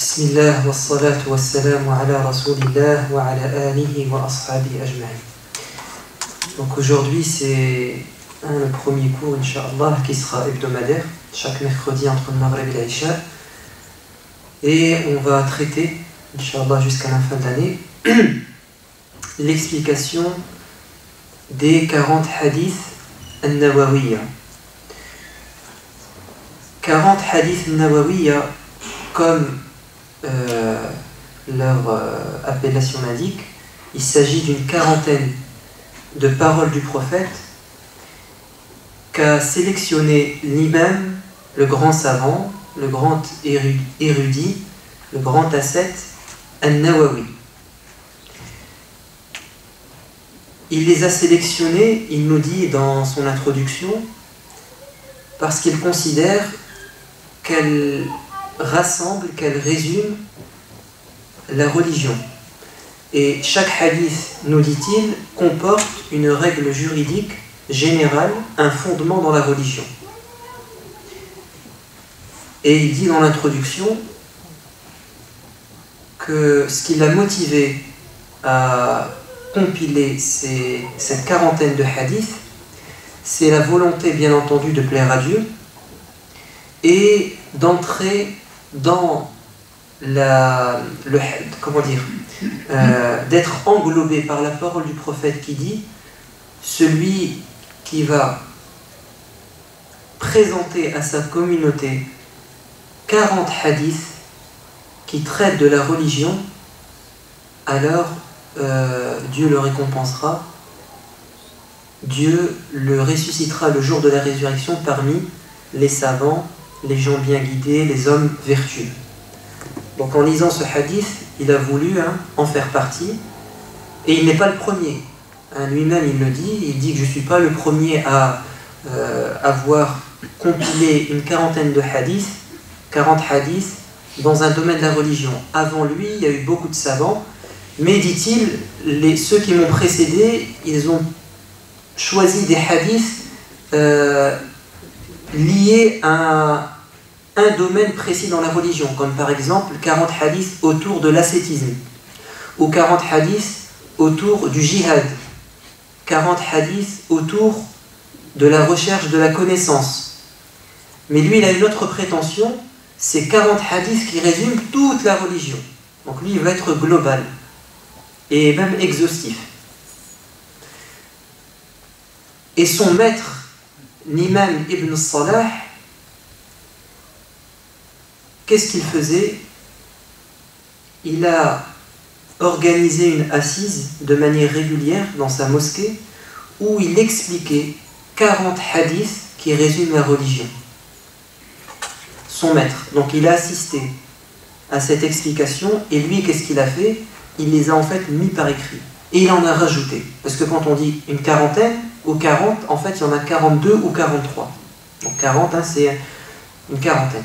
Bismillah wa salatu wa salamu ala rasulillah wa ala alihi wa ashabi ajma'in. Donc aujourd'hui c'est le premier cours Inch'Allah qui sera hebdomadaire, chaque mercredi entre le Maghreb et l'Aïcha. Et on va traiter, Inch'Allah jusqu'à la fin de l'année, l'explication des 40 hadiths al-Nawawiyya. 40 hadiths al-Nawawiyya, comme leur appellation l'indique, il s'agit d'une quarantaine de paroles du prophète qu'a sélectionné l'imam, le grand savant, le grand érudit, le grand ascète, An-Nawawi. Il les a sélectionnés, il nous dit dans son introduction, parce qu'il considère qu'elles rassemblent, qu'elles résument la religion. Et chaque hadith, nous dit-il, comporte une règle juridique générale, un fondement dans la religion. Et il dit dans l'introduction que ce qui l'a motivé à compiler cette quarantaine de hadiths, c'est la volonté bien entendu de plaire à Dieu et d'entrer dans d'être englobé par la parole du prophète qui dit: celui qui va présenter à sa communauté 40 hadiths qui traitent de la religion, alors Dieu le récompensera, Dieu le ressuscitera le jour de la résurrection parmi les savants, les gens bien guidés, les hommes vertueux. Donc en lisant ce hadith, il a voulu en faire partie, et il n'est pas le premier. Lui-même il le dit, il dit que je ne suis pas le premier à avoir compilé une quarantaine de hadiths, 40 hadiths, dans un domaine de la religion. Avant lui, il y a eu beaucoup de savants, mais dit-il, ceux qui m'ont précédé, ils ont choisi des hadiths liés à un domaine précis dans la religion, comme par exemple 40 hadiths autour de l'ascétisme, ou 40 hadiths autour du jihad, 40 hadiths autour de la recherche de la connaissance. Mais lui, il a une autre prétention, c'est 40 hadiths qui résument toute la religion. Donc lui, il va être global et même exhaustif. Et son maître, l'imam Ibn Salah, qu'est-ce qu'il faisait? Il a organisé une assise de manière régulière dans sa mosquée où il expliquait 40 hadiths qui résument la religion. Son maître. Donc il a assisté à cette explication, et lui, qu'est-ce qu'il a fait? Il les a en fait mis par écrit. Et il en a rajouté. Parce que quand on dit une quarantaine ou 40, en fait il y en a 42 ou 43. Donc 40, c'est une quarantaine.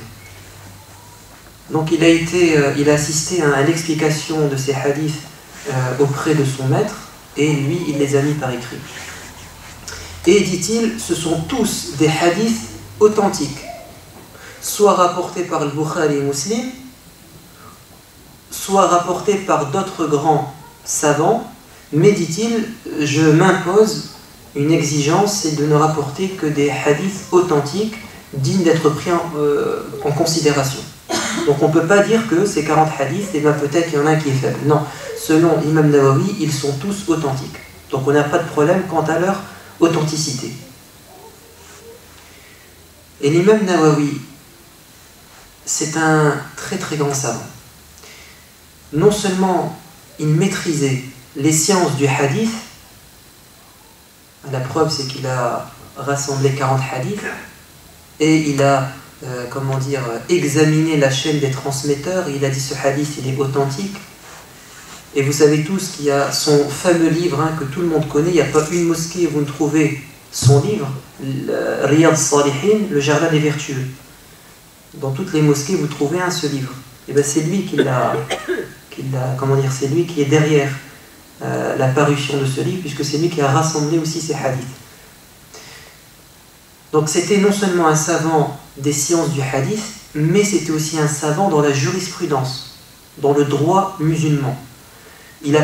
Donc il a assisté à l'explication de ces hadiths auprès de son maître, et lui, il les a mis par écrit. Et dit-il, ce sont tous des hadiths authentiques, soit rapportés par le Bukhari et Muslim, soit rapportés par d'autres grands savants, mais dit-il, je m'impose une exigence, c'est de ne rapporter que des hadiths authentiques, dignes d'être pris en considération. Donc on ne peut pas dire que ces 40 hadiths, et bien peut-être qu'il y en a un qui est faible. Non, selon l'imam Nawawi, ils sont tous authentiques. Donc on n'a pas de problème quant à leur authenticité. Et l'imam Nawawi, c'est un très très grand savant. Non seulement il maîtrisait les sciences du hadith, la preuve c'est qu'il a rassemblé 40 hadiths, et il a examiné la chaîne des transmetteurs, et il a dit ce hadith il est authentique. Et vous savez tous qu'il y a son fameux livre que tout le monde connaît, il n'y a pas une mosquée où vous ne trouvez son livre, Riyad Salihin, le jardin des vertueux. Dans toutes les mosquées vous trouvez ce livre. Et bien c'est lui c'est lui qui est derrière la parution de ce livre, puisque c'est lui qui a rassemblé aussi ces hadiths. Donc c'était non seulement un savant des sciences du hadith, mais c'était aussi un savant dans la jurisprudence. dans le droit musulman. Il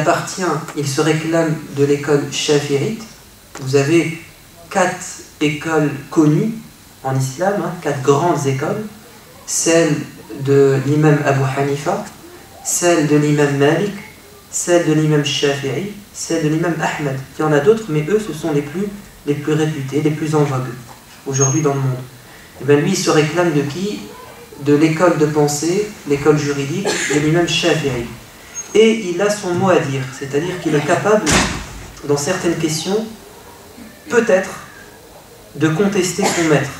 se réclame de l'école shafi'ite. Vous avez 4 écoles connues en islam, 4 grandes écoles. Celle de l'imam Abu Hanifa, celle de l'imam Malik, celle de l'imam Shafi'i, celle de l'imam Ahmed. Il y en a d'autres, mais eux, ce sont les plus réputés, les plus en vogue aujourd'hui dans le monde. Et bien lui, il se réclame de qui? De l'école de pensée, l'école juridique de l'imam Shafi'i. Et il a son mot à dire, c'est-à-dire qu'il est capable, dans certaines questions, peut-être, de contester son maître,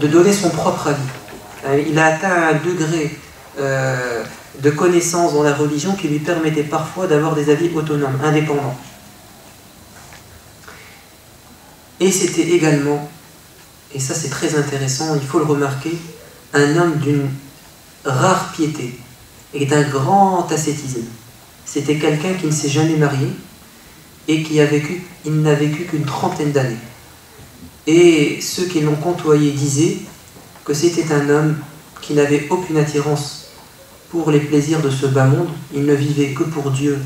de donner son propre avis. Il a atteint un degré de connaissance dans la religion qui lui permettait parfois d'avoir des avis autonomes, indépendants. Et c'était également, et ça c'est très intéressant, il faut le remarquer, un homme d'une rare piété et d'un grand ascétisme. C'était quelqu'un qui ne s'est jamais marié et il n'a vécu qu'une trentaine d'années. Et ceux qui l'ont côtoyé disaient que c'était un homme qui n'avait aucune attirance pour les plaisirs de ce bas monde. Il ne vivait que pour Dieu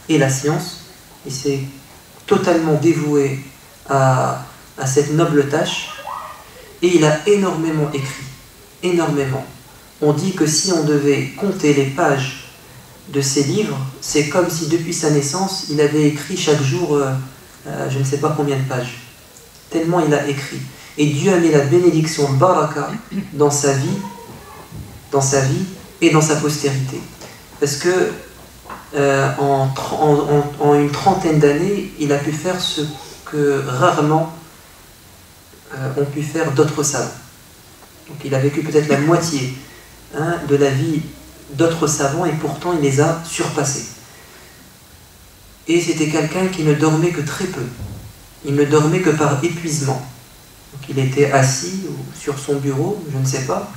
et la science. Il s'est totalement dévoué à cette noble tâche. Et il a énormément écrit. Énormément. On dit que si on devait compter les pages de ses livres, c'est comme si depuis sa naissance, il avait écrit chaque jour, je ne sais pas combien de pages. Tellement il a écrit. Et Dieu a mis la bénédiction, baraka, dans sa vie et dans sa postérité. Parce que en une trentaine d'années, il a pu faire ce que rarement ont pu faire d'autres savants. Donc il a vécu peut-être la moitié de la vie d'autres savants et pourtant il les a surpassés. Et c'était quelqu'un qui ne dormait que très peu. Il ne dormait que par épuisement. Donc il était assis sur son bureau, je ne sais pas,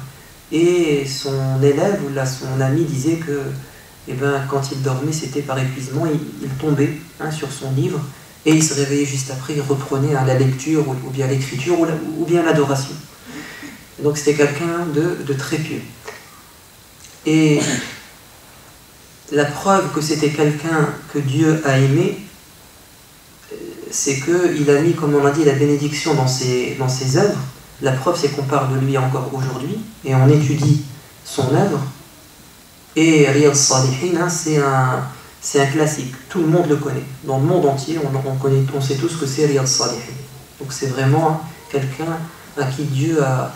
et son élève ou son ami disait que quand il dormait c'était par épuisement, il tombait sur son livre et il se réveillait juste après, il reprenait la lecture ou bien l'écriture ou bien l'adoration. Donc c'était quelqu'un de très pieux. Et la preuve que c'était quelqu'un que Dieu a aimé, c'est qu'il a mis, comme on l'a dit, la bénédiction dans ses œuvres. La preuve, c'est qu'on parle de lui encore aujourd'hui, et on étudie son œuvre. Et Riyad Salihin, c'est un classique. Tout le monde le connaît. Dans le monde entier, on sait tous que c'est Riyad Salihin. Donc c'est vraiment quelqu'un à qui Dieu a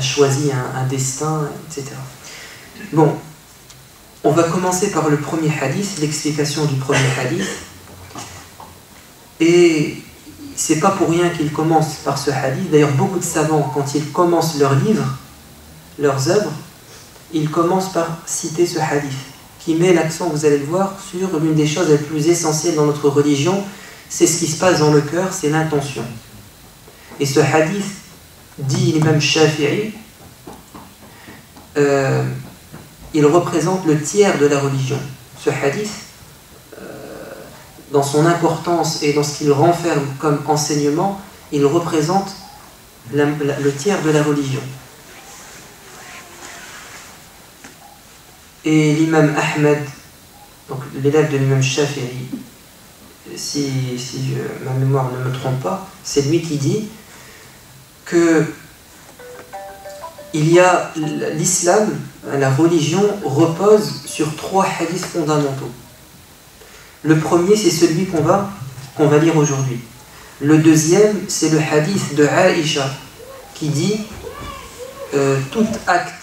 choisi un destin, etc. Bon, on va commencer par le premier hadith, l'explication du premier hadith. Et c'est pas pour rien qu'ils commencent par ce hadith. D'ailleurs, beaucoup de savants, quand ils commencent leurs livres, leurs œuvres, ils commencent par citer ce hadith, qui met l'accent, vous allez le voir, sur l'une des choses les plus essentielles dans notre religion. C'est ce qui se passe dans le cœur, c'est l'intention. Et ce hadith, dit l'imam Shafi'i, il représente le tiers de la religion. Ce hadith, dans son importance et dans ce qu'il renferme comme enseignement, il représente le tiers de la religion. Et l'imam Ahmed, donc l'élève de l'imam Shafi'i, si ma mémoire ne me trompe pas, c'est lui qui dit que l'islam, la religion, repose sur 3 hadiths fondamentaux. Le premier, c'est celui qu'on va lire aujourd'hui. Le deuxième, c'est le hadith de Aïcha, qui dit tout acte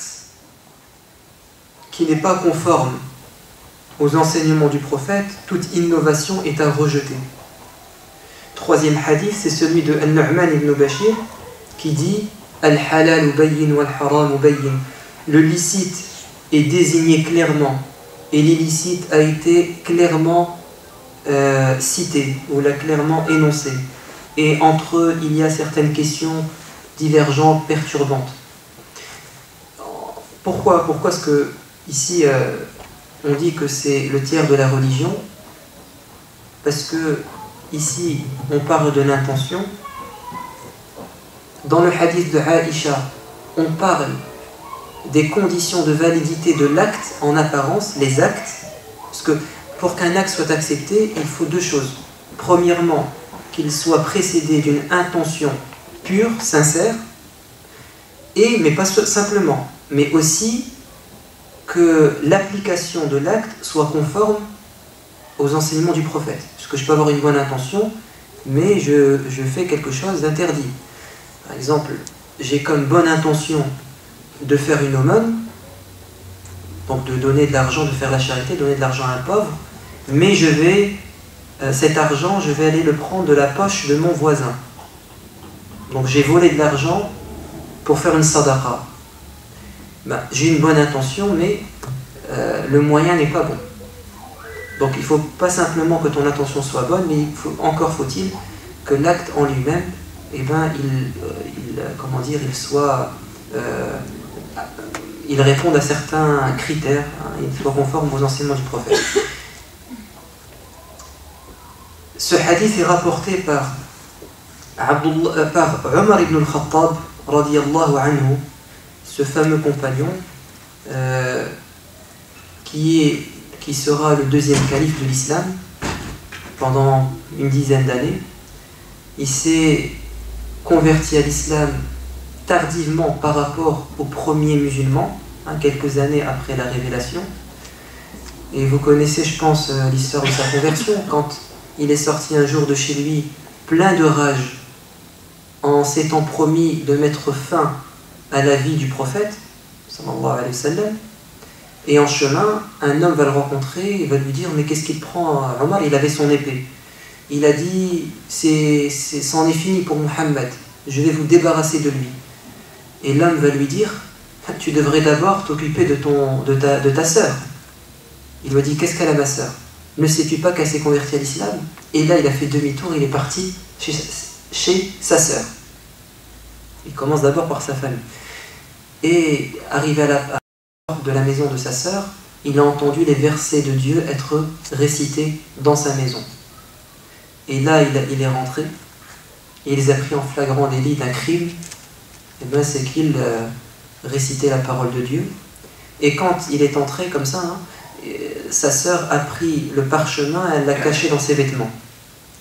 qui n'est pas conforme aux enseignements du prophète, toute innovation est à rejeter. Troisième hadith, c'est celui de An-Nu'man ibn Bashir, qui dit Al-halal bayyin wal-haram bayyin. Le licite est désigné clairement et l'illicite a été clairement cité ou l'a clairement énoncé. Et entre eux, il y a certaines questions divergentes, perturbantes. Pourquoi est-ce que ici on dit que c'est le tiers de la religion? Parce que ici on parle de l'intention. Dans le hadith de Aïcha, on parle des conditions de validité de l'acte en apparence, les actes, parce que pour qu'un acte soit accepté, il faut deux choses. Premièrement, qu'il soit précédé d'une intention pure, sincère, mais pas simplement, mais aussi que l'application de l'acte soit conforme aux enseignements du prophète. Parce que je peux avoir une bonne intention, mais je fais quelque chose d'interdit. Par exemple, j'ai comme bonne intention de faire une aumône, donc de donner de l'argent, de faire la charité, donner de l'argent à un pauvre, mais cet argent, je vais aller le prendre de la poche de mon voisin. Donc j'ai volé de l'argent pour faire une sadaqa. J'ai une bonne intention, mais le moyen n'est pas bon. Donc il ne faut pas simplement que ton intention soit bonne, mais encore faut-il que l'acte en lui-même, il réponde à certains critères, il soit conforme aux enseignements du prophète. Ce hadith est rapporté par Omar ibn al-Khattab radiyallahu anhu, ce fameux compagnon qui sera le deuxième calife de l'islam pendant une dizaine d'années. Il s'est converti à l'islam tardivement par rapport aux premiers musulmans, quelques années après la révélation. Et vous connaissez, je pense, l'histoire de sa conversion, quand il est sorti un jour de chez lui plein de rage en s'étant promis de mettre fin à la vie du prophète sallallahu alayhi wa sallam. Et en chemin, un homme va le rencontrer et va lui dire: mais qu'est-ce qu'il prend, Omar? Il avait son épée. Il a dit: c'en est fini pour Muhammad, je vais vous débarrasser de lui. Et l'homme va lui dire: tu devrais d'abord t'occuper de ta sœur. Il lui dit: qu'est-ce qu'elle a, ma sœur? Ne sais-tu pas qu'elle s'est convertie à l'islam? Et là il a fait demi-tour, il est parti chez sa sœur. Il commence d'abord par sa famille. Et arrivé à la porte de la maison de sa sœur, il a entendu les versets de Dieu être récités dans sa maison. Et là il est rentré, et il les a pris en flagrant délit d'un crime. Et c'est qu'il récitait la parole de Dieu. Et quand il est entré comme ça, sa sœur a pris le parchemin, elle l'a caché dans ses vêtements.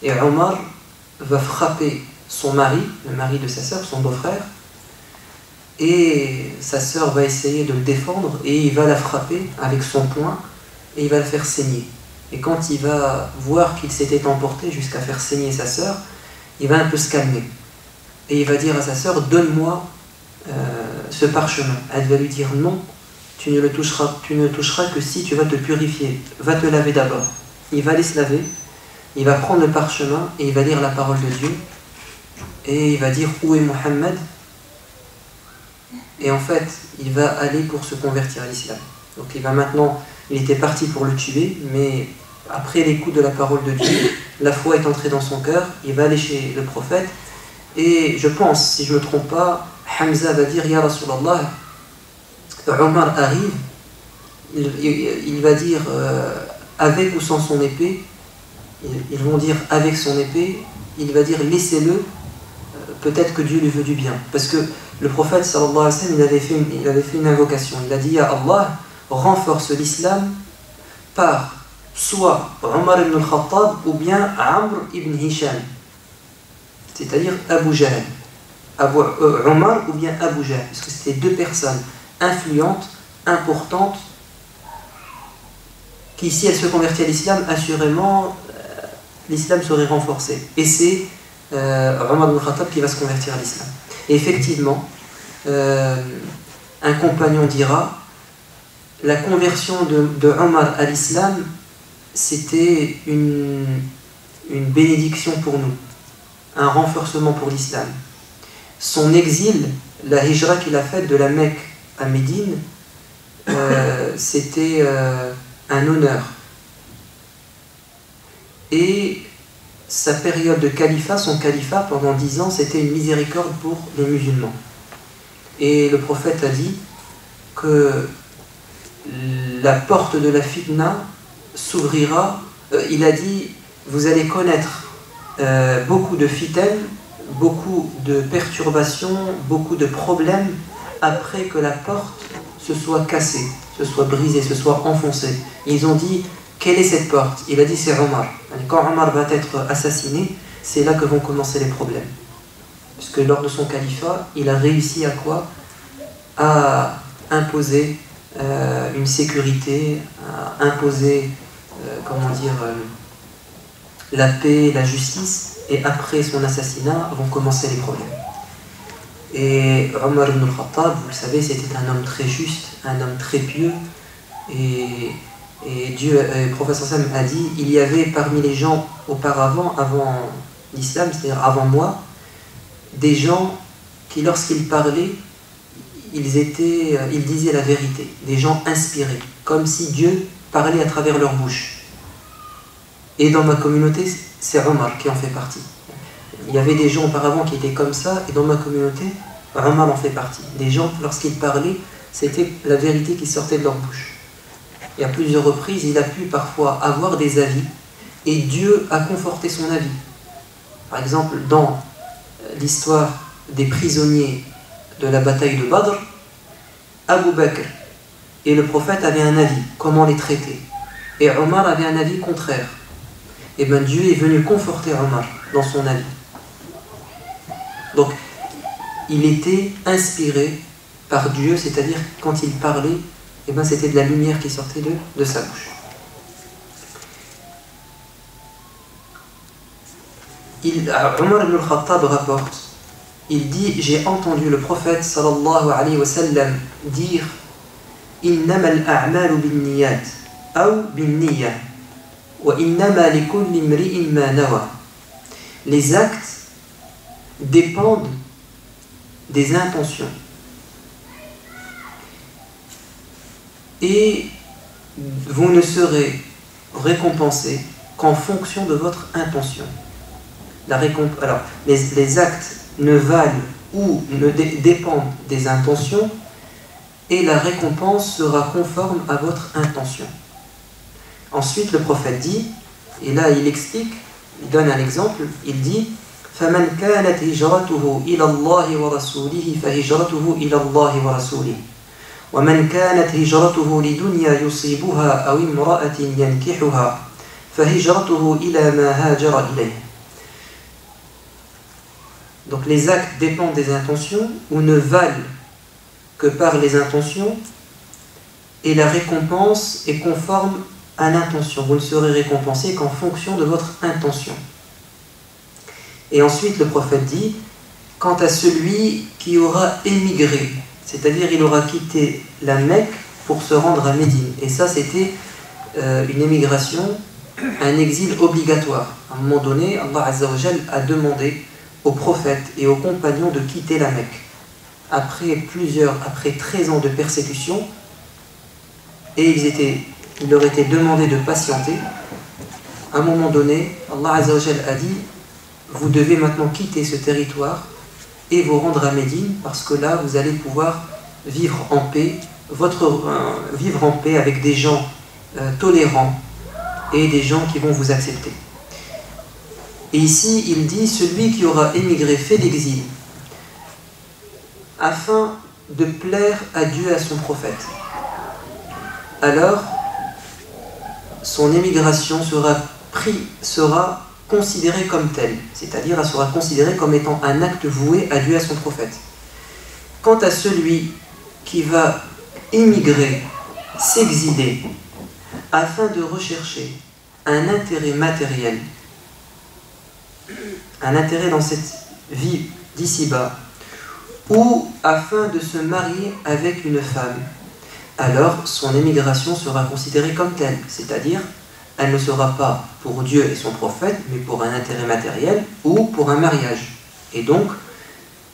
Et Omar va frapper son mari, le mari de sa sœur, son beau-frère, et sa sœur va essayer de le défendre, et il va la frapper avec son poing, et il va la faire saigner. Et quand il va voir qu'il s'était emporté jusqu'à faire saigner sa sœur, il va un peu se calmer. Et il va dire à sa sœur: donne-moi ce parchemin. Elle va lui dire: non, tu ne toucheras que si tu vas te purifier. Va te laver d'abord. Il va aller se laver, il va prendre le parchemin et il va lire la parole de Dieu. Et il va dire: où est Muhammad? Et en fait, il va aller pour se convertir à l'islam. Donc il était parti pour le tuer, mais après l'écoute de la parole de Dieu, la foi est entrée dans son cœur, il va aller chez le prophète. Et je pense, si je ne me trompe pas, Hamza va dire: Ya Rasulallah, Omar arrive, il va dire avec ou sans son épée. Ils vont dire avec son épée. Il va dire: laissez-le, peut-être que Dieu lui veut du bien. Parce que le prophète sallallahu alayhi wa sallam, il avait fait une invocation. Il a dit: Ya Allah, renforce l'islam par soit Omar ibn al-Khattab ou bien Amr ibn Hisham, c'est-à-dire Abu Jahl, Omar ou bien Abu Jahl, parce que c'était deux personnes influentes, importantes, qui, si elles se convertissent à l'islam, assurément l'islam serait renforcé. Et c'est Omar ibn Khattab qui va se convertir à l'islam. Et effectivement, un compagnon dira: la conversion de Omar à l'islam, c'était une bénédiction pour nous, un renforcement pour l'islam. Son exil, la hijra qu'il a faite de la Mecque à Médine, c'était un honneur. Et sa période de califat, son califat pendant 10 ans, c'était une miséricorde pour les musulmans. Et le prophète a dit que la porte de la fitna s'ouvrira. Il a dit: vous allez connaître beaucoup de fitnes, beaucoup de perturbations, beaucoup de problèmes après que la porte se soit cassée, se soit brisée, se soit enfoncée. Ils ont dit, quelle est cette porte? Il a dit, c'est Omar. Quand Omar va être assassiné, c'est là que vont commencer les problèmes. Parce que lors de son califat, il a réussi à quoi? À imposer une sécurité, à imposer, la paix, la justice, et après son assassinat vont commencer les problèmes. Et Omar ibn al-Khattab, vous le savez, c'était un homme très juste, un homme très pieux, et le prophète sallam a dit, il y avait parmi les gens auparavant, avant l'islam, c'est-à-dire avant moi, des gens qui, lorsqu'ils parlaient, ils disaient la vérité, des gens inspirés, comme si Dieu parlait à travers leur bouche. Et dans ma communauté, c'est Omar qui en fait partie. Il y avait des gens auparavant qui étaient comme ça, et dans ma communauté, Omar en fait partie. Des gens, lorsqu'ils parlaient, c'était la vérité qui sortait de leur bouche. Et à plusieurs reprises, il a pu parfois avoir des avis, et Dieu a conforté son avis. Par exemple, dans l'histoire des prisonniers de la bataille de Badr, Abu Bakr et le prophète avaient un avis, comment les traiter. Et Omar avait un avis contraire. Et bien Dieu est venu conforter Omar dans son avis. Donc, il était inspiré par Dieu, c'est-à-dire quand il parlait, et ben c'était de la lumière qui sortait de sa bouche. Omar ibn al-Khattab rapporte, il dit, j'ai entendu le prophète sallallahu alayhi wa sallam dire innama al-a'malu bin-niyat ou bin-niyya wa innama likulli imri'in ma nawa. Les actes dépendent des intentions. Et vous ne serez récompensé qu'en fonction de votre intention. Alors, les actes ne valent ou ne dépendent des intentions, et la récompense sera conforme à votre intention. Ensuite, le prophète dit, et là il explique, il donne un exemple, il dit فَمَنْ كَانَتْ هِجْرَتُهُ إِلَى اللَّهِ وَرَسُولِهِ فَهِجْرَتُهُ إِلَى اللَّهِ وَرَسُولِهِ وَمَنْ كَانَتْ هِجْرَتُهُ لِدُنْيَا يُصِيبُهَا أَوْ امْرَأَةٍ يَنْكِحُهَا فَهِجْرَتُهُ إِلَى مَا هَاجَرَ إِلَيْهِ. Donc les actes dépendent des intentions ou ne valent que par les intentions, et la récompense est conforme à l'intention. Vous ne serez récompensé qu'en fonction de votre intention. Et ensuite le prophète dit, quant à celui qui aura émigré, c'est-à-dire il aura quitté la Mecque pour se rendre à Médine, et ça c'était une émigration, un exil obligatoire. À un moment donné, Allah Azza wa Jal a demandé aux prophètes et aux compagnons de quitter la Mecque. Après 13 ans de persécution, et il leur était demandé de patienter. À un moment donné, Allah Azza wa Jal a dit, vous devez maintenant quitter ce territoire et vous rendre à Médine, parce que là vous allez pouvoir vivre en paix, vivre en paix avec des gens tolérants et des gens qui vont vous accepter. Et ici il dit, celui qui aura émigré, fait l'exil, afin de plaire à Dieu et à son prophète, alors son émigration sera considérée comme telle, c'est-à-dire elle sera considérée comme étant un acte voué à Dieu et à son prophète. Quant à celui qui va émigrer, s'exiler, afin de rechercher un intérêt matériel, un intérêt dans cette vie d'ici-bas, ou afin de se marier avec une femme, alors son émigration sera considérée comme telle, c'est-à-dire elle ne sera pas pour Dieu et son prophète, mais pour un intérêt matériel ou pour un mariage. Et donc,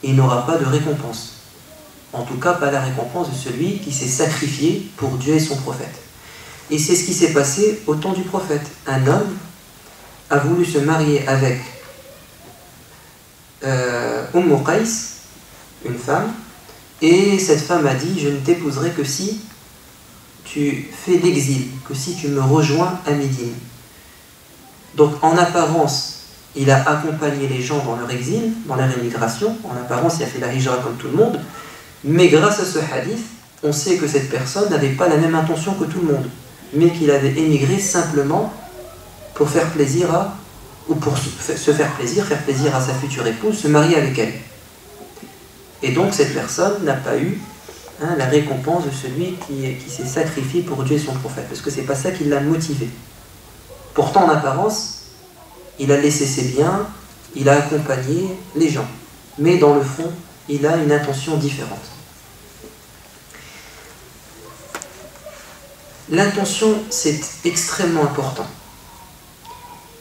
il n'aura pas de récompense. En tout cas, pas la récompense de celui qui s'est sacrifié pour Dieu et son prophète. Et c'est ce qui s'est passé au temps du prophète. Un homme a voulu se marier avec Qais, une femme, et cette femme a dit, je ne t'épouserai que si tu fais l'exil, que si tu me rejoins à Médine. Donc en apparence, il a accompagné les gens dans leur exil, dans leur émigration. En apparence, il a fait la hijra comme tout le monde, Mais grâce à ce hadith, on sait que cette personne n'avait pas la même intention que tout le monde, mais qu'il avait émigré simplement pour faire plaisir ou pour se faire plaisir à sa future épouse, se marier avec elle. Et donc cette personne n'a pas eu la récompense de celui qui s'est sacrifié pour Dieu et son prophète, parce que c'est pas ça qui l'a motivé. Pourtant, en apparence, il a laissé ses biens, il a accompagné les gens, mais dans le fond, il a une intention différente. L'intention, c'est extrêmement important.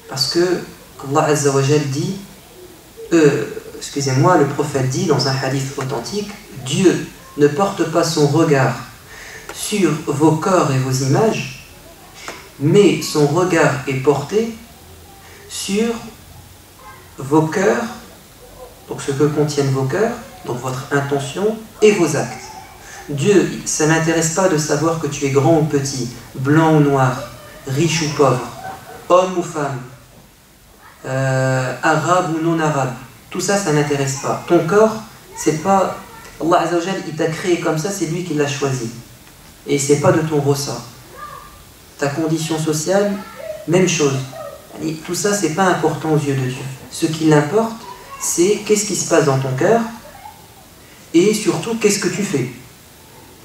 Parce que Allah Azza wa Jal dit, le prophète dit dans un hadith authentique, Dieu ne porte pas son regard sur vos corps et vos images, mais son regard est porté sur vos cœurs, donc ce que contiennent vos cœurs, donc votre intention et vos actes. Dieu, ça ne l'intéresse pas de savoir que tu es grand ou petit, blanc ou noir, riche ou pauvre, homme ou femme, arabe ou non arabe. Tout ça, ça n'intéresse pas. Ton corps, c'est pas... Allah Azza wa Jal, il t'a créé comme ça, c'est lui qui l'a choisi. Et c'est pas de ton ressort. Ta condition sociale, même chose. Tout ça, c'est pas important aux yeux de Dieu. Ce qui l'importe, c'est qu'est-ce qui se passe dans ton cœur et surtout, qu'est-ce que tu fais.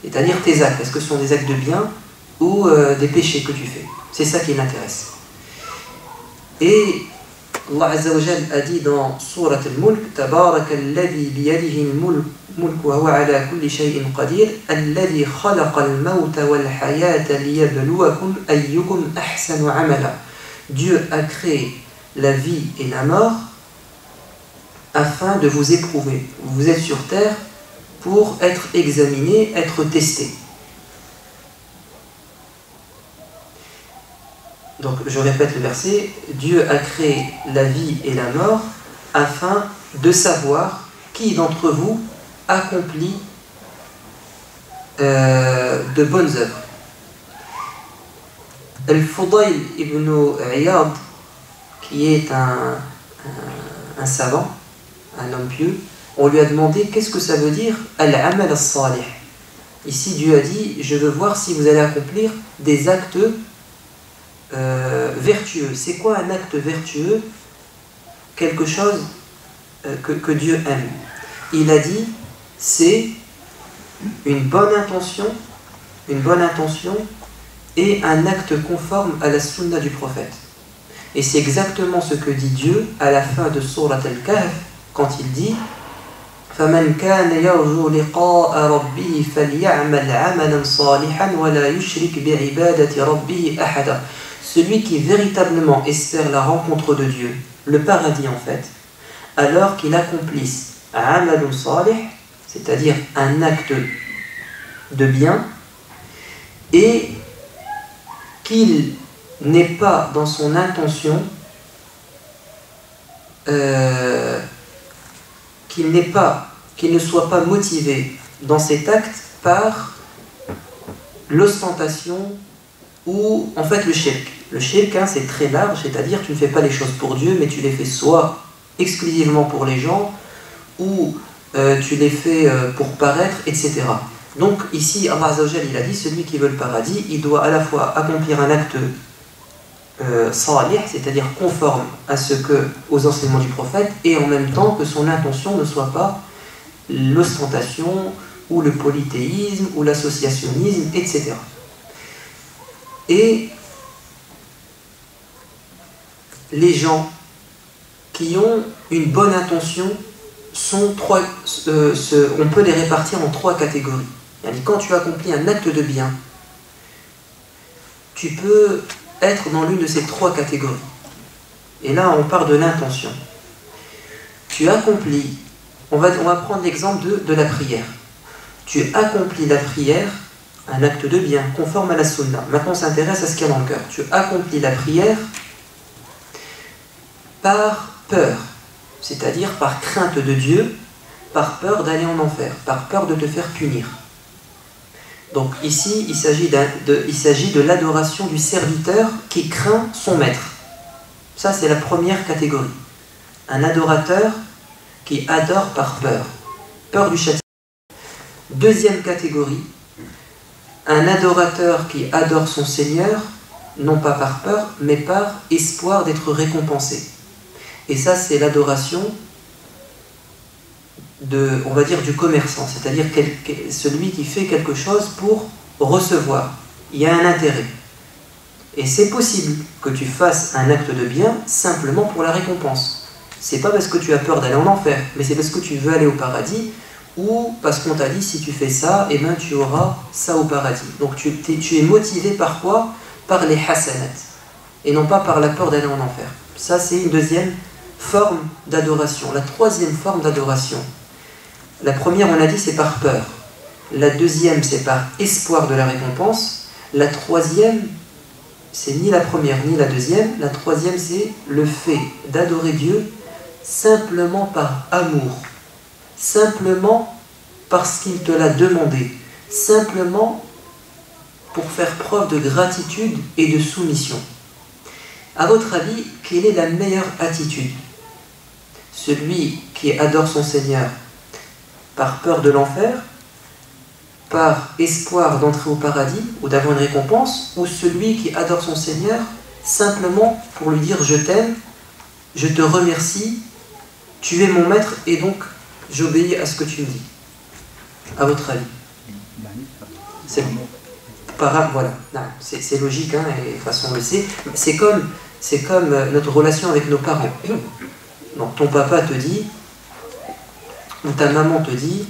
C'est-à-dire tes actes. Est-ce que ce sont des actes de bien ou des péchés que tu fais? C'est ça qui l'intéresse. Et Allah Azza wa Jal a dit dans Surat al-Mulk, Tabaraka alladhi biyadihi al-mulk wa huwa ala kulli shay'in qadir, alladhi khalaqa al-mawta wal hayata liyabluwakum ayyukum ahsanu amala. Dieu a créé la vie et la mort afin de vous éprouver. Vous êtes sur terre pour être examiné, être testé. Donc je répète le verset, Dieu a créé la vie et la mort afin de savoir qui d'entre vous accomplit de bonnes œuvres. Al-Fudayl ibn Iyad, qui est un savant, un homme pieux, on lui a demandé qu'est-ce que ça veut dire Al-Amal as-Salih. Ici Dieu a dit, je veux voir si vous allez accomplir des actes vertueux. C'est quoi un acte vertueux? Quelque chose que Dieu aime. Il a dit, c'est une bonne intention et un acte conforme à la sunna du prophète. Et c'est exactement ce que dit Dieu à la fin de Surat Al-Kahf quand il dit فَمَنْ كَانَ يَرْجُو لِقَاءَ رَبِّهِ فَلْيَعْمَلْ عَمَلًا صَالِحًا وَلَا يُشْرِكْ بِعِبَادَةِ رَبِّهِ أَحَدًا. Celui qui véritablement espère la rencontre de Dieu, le paradis en fait, alors qu'il accomplisse amalun salih, c'est-à-dire un acte de bien, et qu'il n'ait pas dans son intention qu'il ne soit pas motivé dans cet acte par l'ostentation ou en fait le shirk. Le shirk, c'est très large, c'est-à-dire tu ne fais pas les choses pour Dieu, mais tu les fais soit exclusivement pour les gens, ou tu les fais pour paraître, etc. Donc ici, Allah Azza wa Jal, il a dit, celui qui veut le paradis, il doit à la fois accomplir un acte salih, c'est-à-dire conforme aux enseignements du prophète, et en même temps que son intention ne soit pas l'ostentation, ou le polythéisme, ou l'associationnisme, etc. Et les gens qui ont une bonne intention on peut les répartir en trois catégories. Quand tu accomplis un acte de bien, tu peux être dans l'une de ces trois catégories. Et là, on part de l'intention. Tu accomplis, on va prendre l'exemple de la prière. Tu accomplis la prière, un acte de bien, conforme à la sunna. Maintenant, on s'intéresse à ce qu'il y a dans le cœur. Tu accomplis la prière par peur, c'est-à-dire par crainte de Dieu, par peur d'aller en enfer, par peur de te faire punir. Donc ici, il s'agit de l'adoration du serviteur qui craint son maître. Ça, c'est la première catégorie. Un adorateur qui adore par peur. Peur du châtiment. Deuxième catégorie, un adorateur qui adore son Seigneur, non pas par peur, mais par espoir d'être récompensé. Et ça, c'est l'adoration on va dire, du commerçant, c'est-à-dire celui qui fait quelque chose pour recevoir. Il y a un intérêt. Et c'est possible que tu fasses un acte de bien simplement pour la récompense. C'est pas parce que tu as peur d'aller en enfer, mais c'est parce que tu veux aller au paradis, ou parce qu'on t'a dit si tu fais ça, eh ben, tu auras ça au paradis. Donc tu es motivé par quoi? Par les hasanat, et non pas par la peur d'aller en enfer. Ça, c'est une deuxième forme d'adoration. La troisième forme d'adoration, la première, on a dit, c'est par peur. La deuxième, c'est par espoir de la récompense. La troisième, c'est ni la première ni la deuxième. La troisième, c'est le fait d'adorer Dieu simplement par amour, simplement parce qu'il te l'a demandé, simplement pour faire preuve de gratitude et de soumission. À votre avis, quelle est la meilleure attitude? Celui qui adore son Seigneur par peur de l'enfer, par espoir d'entrer au paradis ou d'avoir une récompense, ou celui qui adore son Seigneur simplement pour lui dire « je t'aime, je te remercie, tu es mon maître et donc j'obéis à ce que tu me dis ». À votre avis? Voilà, c'est logique, hein, et de toute façon on le sait. C'est comme notre relation avec nos parents. Donc, ton papa te dit, ou ta maman te dit,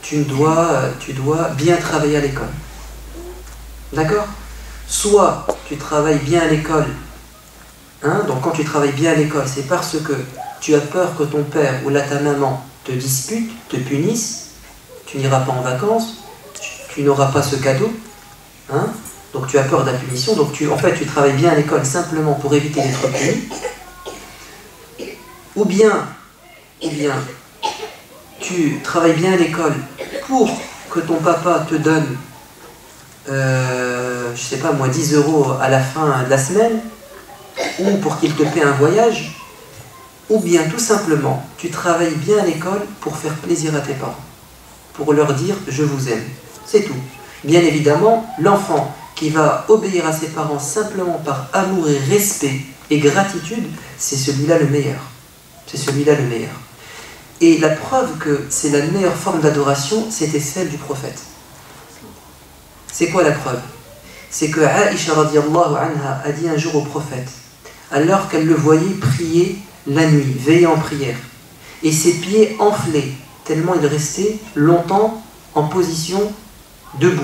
tu dois bien travailler à l'école. D'accord? Soit tu travailles bien à l'école, hein, donc quand tu travailles bien à l'école, c'est parce que tu as peur que ton père ou ta maman te dispute, te punisse, tu n'iras pas en vacances, tu n'auras pas ce cadeau, hein, donc tu as peur de la punition, donc tu travailles bien à l'école simplement pour éviter d'être puni, ou bien tu travailles bien à l'école pour que ton papa te donne, je sais pas moi, 10 € à la fin de la semaine, ou pour qu'il te paie un voyage, ou bien tout simplement, tu travailles bien à l'école pour faire plaisir à tes parents, pour leur dire « je vous aime ». C'est tout. Bien évidemment, l'enfant qui va obéir à ses parents simplement par amour et respect et gratitude, c'est celui-là le meilleur. C'est celui-là le meilleur. Et la preuve que c'est la meilleure forme d'adoration, c'était celle du prophète. C'est quoi la preuve? C'est que Aïcha radiyallahu anha a dit un jour au prophète, alors qu'elle le voyait prier la nuit, veiller en prière, et ses pieds enflés, tellement il restait longtemps en position debout,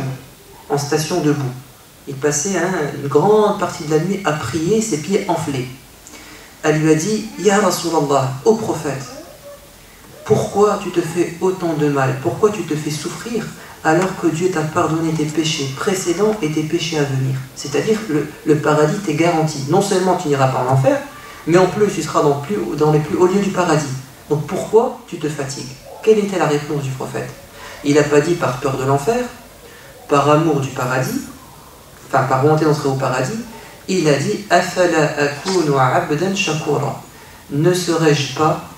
en station debout. Il passait une grande partie de la nuit à prier, ses pieds enflés. Elle lui a dit, Ya Rasulallah, ô prophète, pourquoi tu te fais autant de mal? Pourquoi tu te fais souffrir alors que Dieu t'a pardonné tes péchés précédents et tes péchés à venir? C'est-à-dire le paradis t'est garanti. Non seulement tu n'iras pas en enfer, mais en plus tu seras dans les plus hauts lieux du paradis. Donc pourquoi tu te fatigues? Quelle était la réponse du prophète? Il n'a pas dit par peur de l'enfer, par amour du paradis, enfin par volonté d'entrer au paradis. Il a dit Afala akunu abdan shakura. Ne serais-je pas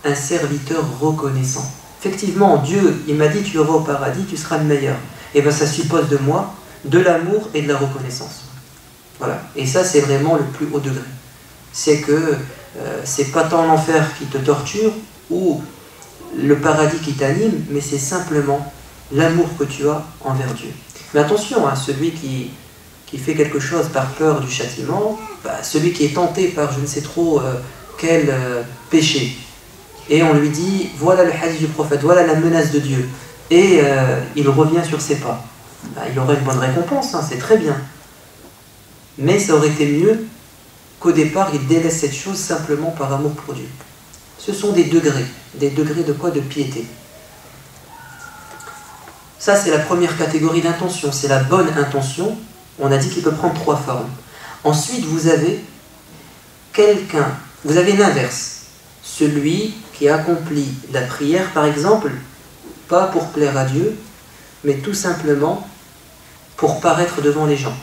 un serviteur reconnaissant? Effectivement, Dieu, il m'a dit tu iras au paradis, tu seras le meilleur. Et bien ça suppose de moi de l'amour et de la reconnaissance. Voilà. Et ça, c'est vraiment le plus haut degré. C'est que c'est pas tant l'enfer qui te torture ou le paradis qui t'anime, mais c'est simplement l'amour que tu as envers Dieu. Mais attention, hein, celui qui fait quelque chose par peur du châtiment, celui qui est tenté par je ne sais trop quel péché, et on lui dit, voilà le hadith du prophète, voilà la menace de Dieu, et il revient sur ses pas, il aurait une bonne récompense, hein, c'est très bien. Mais ça aurait été mieux qu'au départ, il délaisse cette chose simplement par amour pour Dieu. Ce sont des degrés de quoi? De piété. Ça, c'est la première catégorie d'intention, c'est la bonne intention. On a dit qu'il peut prendre 3 formes. Ensuite, vous avez l'inverse. Celui qui accomplit la prière, par exemple, pas pour plaire à Dieu, mais tout simplement pour paraître devant les gens.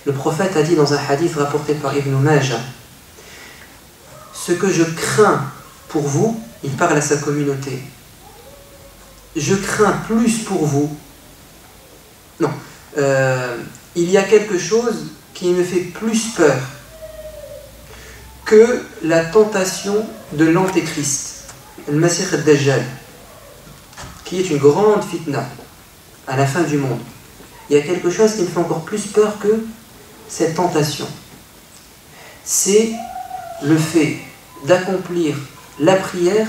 Le prophète a dit dans un hadith rapporté par Ibn Majah, ce que je crains pour vous, il parle à sa communauté, je crains plus pour vous. Non, il y a quelque chose qui me fait plus peur que la tentation de l'antéchrist, le Masih al-Dajjal, qui est une grande fitna à la fin du monde. Il y a quelque chose qui me fait encore plus peur que cette tentation. C'est le fait d'accomplir la prière,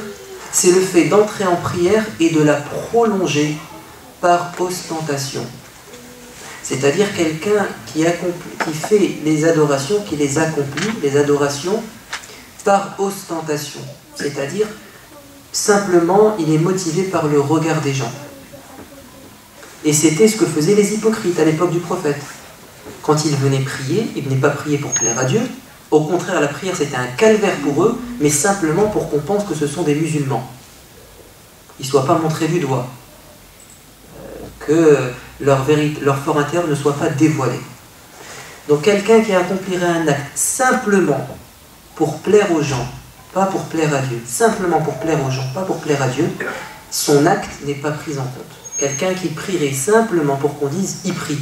c'est le fait d'entrer en prière et de la prolonger par ostentation. C'est-à-dire quelqu'un qui fait les adorations, qui les accomplit, les adorations, par ostentation. C'est-à-dire, simplement, il est motivé par le regard des gens. Et c'était ce que faisaient les hypocrites à l'époque du prophète. Quand ils venaient prier, ils ne venaient pas prier pour plaire à Dieu. Au contraire, la prière, c'était un calvaire pour eux, mais simplement pour qu'on pense que ce sont des musulmans. Ils ne soient pas montrés du doigt. Que leur fort intérieur ne soit pas dévoilé. Donc quelqu'un qui accomplirait un acte simplement pour plaire aux gens, pas pour plaire à Dieu, simplement pour plaire aux gens, pas pour plaire à Dieu, son acte n'est pas pris en compte. Quelqu'un qui prierait simplement pour qu'on dise « il prie »,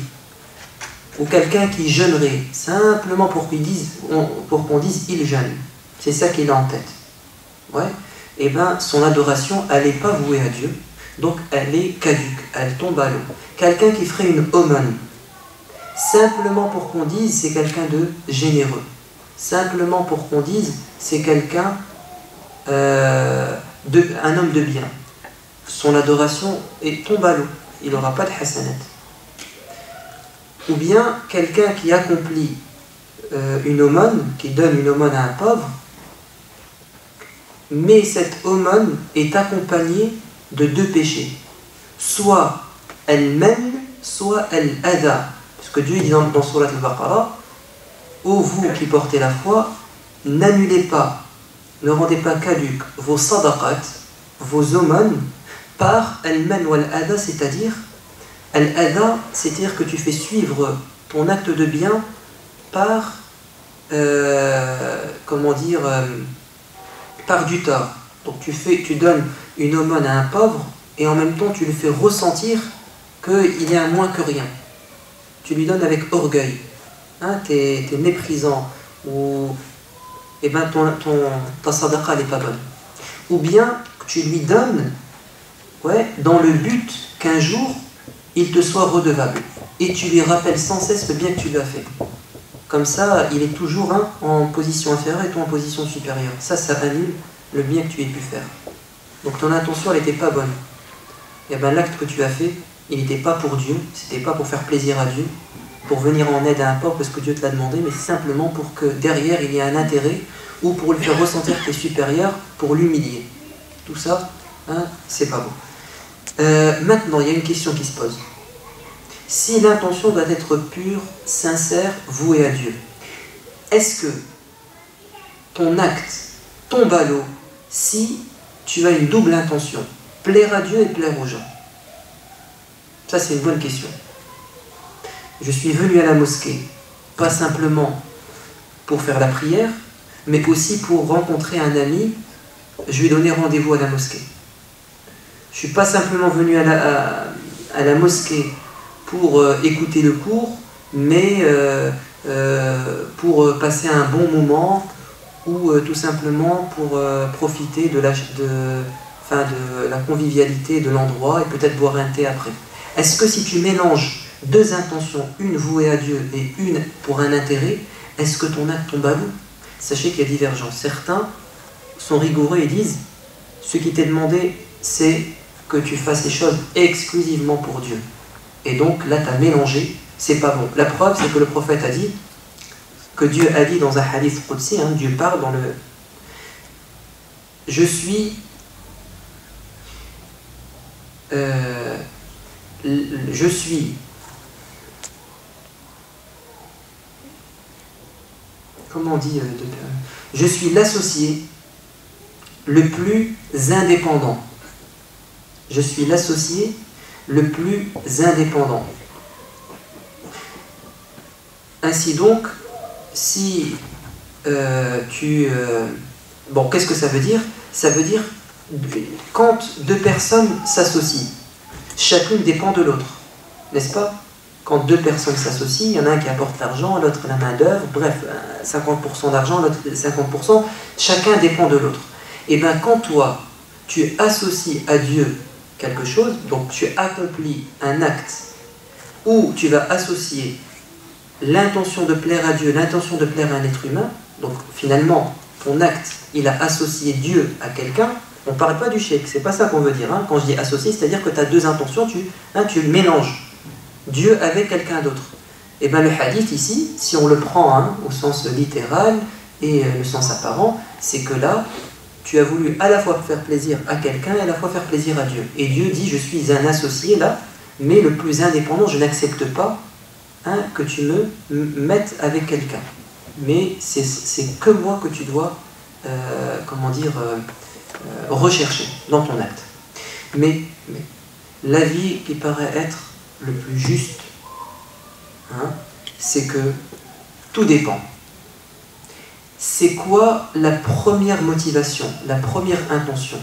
ou quelqu'un qui jeûnerait simplement pour qu'on dise « il jeûne », c'est ça qu'il a en tête. Ouais. Et bien son adoration, elle n'est pas vouée à Dieu, donc elle est caduque, elle tombe à l'eau. Quelqu'un qui ferait une aumône, simplement pour qu'on dise c'est quelqu'un de généreux, simplement pour qu'on dise c'est quelqu'un, un homme de bien, son adoration tombe à l'eau, il n'aura pas de hasanat. Ou bien quelqu'un qui accomplit une aumône, qui donne une aumône à un pauvre, mais cette aumône est accompagnée de deux péchés, soit elle-même, soit elle-ada. Parce que Dieu dit dans Surat al-Baqarah, ô vous qui portez la foi, n'annulez pas, ne rendez pas caduques vos sadaqat, vos aumônes, par al-man ou al-ada, c'est-à-dire al-ada, c'est-à-dire que tu fais suivre ton acte de bien par, par du tort. Donc tu donnes une aumône à un pauvre et en même temps tu lui fais ressentir qu'il est un moins que rien. Tu lui donnes avec orgueil. Hein, t'es méprisant ou ta sadaqa n'est pas bonne. Ou bien tu lui donnes dans le but qu'un jour il te soit redevable et tu lui rappelles sans cesse le bien que tu lui as fait. Comme ça, il est toujours en position inférieure et toi en position supérieure. Ça annule le bien que tu aies pu faire. Donc ton intention, elle n'était pas bonne. Et bien l'acte que tu as fait, il n'était pas pour Dieu, c'était pas pour faire plaisir à Dieu, pour venir en aide à un pauvre parce que Dieu te l'a demandé, mais simplement pour que derrière il y ait un intérêt ou pour lui faire ressentir que tu es supérieur, pour l'humilier. Tout ça, c'est pas bon. Maintenant, il y a une question qui se pose. Si l'intention doit être pure, sincère, vouée à Dieu, est-ce que ton acte tombe à l'eau si tu as une double intention, plaire à Dieu et plaire aux gens? Ça, c'est une bonne question. Je suis venu à la mosquée, pas simplement pour faire la prière, mais aussi pour rencontrer un ami, je lui ai donné rendez-vous à la mosquée. Je ne suis pas simplement venu à la mosquée pour écouter le cours, mais pour passer un bon moment ou tout simplement pour profiter de la convivialité de l'endroit et peut-être boire un thé après. Est-ce que si tu mélanges deux intentions, une vouée à Dieu et une pour un intérêt, est-ce que ton acte tombe à l'eau? Sachez qu'il y a divergence. Certains sont rigoureux et disent ce qui t'est demandé, c'est que tu fasses les choses exclusivement pour Dieu. Et donc là, tu as mélangé, c'est pas bon. La preuve, c'est que le prophète a dit, que Dieu a dit dans un hadith qudsi, Dieu parle dans le... Je suis comment on dit je suis l'associé le plus indépendant. Je suis l'associé le plus indépendant. Ainsi donc, si bon, qu'est-ce que ça veut dire? Ça veut dire quand deux personnes s'associent, chacune dépend de l'autre, n'est-ce pas? Quand deux personnes s'associent, il y en a un qui apporte l'argent, l'autre la main d'œuvre, bref, 50% d'argent, l'autre 50%, chacun dépend de l'autre. Et bien quand toi, tu associes à Dieu quelque chose, donc tu accomplis un acte où tu vas associer l'intention de plaire à Dieu, l'intention de plaire à un être humain, donc finalement, ton acte, il a associé Dieu à quelqu'un. On ne parle pas du shirk, c'est pas ça qu'on veut dire. Hein. Quand je dis associé, c'est-à-dire que tu as deux intentions, tu mélanges Dieu avec quelqu'un d'autre. Et bien le hadith ici, si on le prend au sens littéral et le sens apparent, c'est que là, tu as voulu à la fois faire plaisir à quelqu'un et à la fois faire plaisir à Dieu. Et Dieu dit, je suis un associé là, mais le plus indépendant, je n'accepte pas que tu me mettes avec quelqu'un. Mais c'est que moi que tu dois, rechercher dans ton acte. Mais l'avis qui paraît être le plus juste, c'est que tout dépend. C'est quoi la première motivation, la première intention?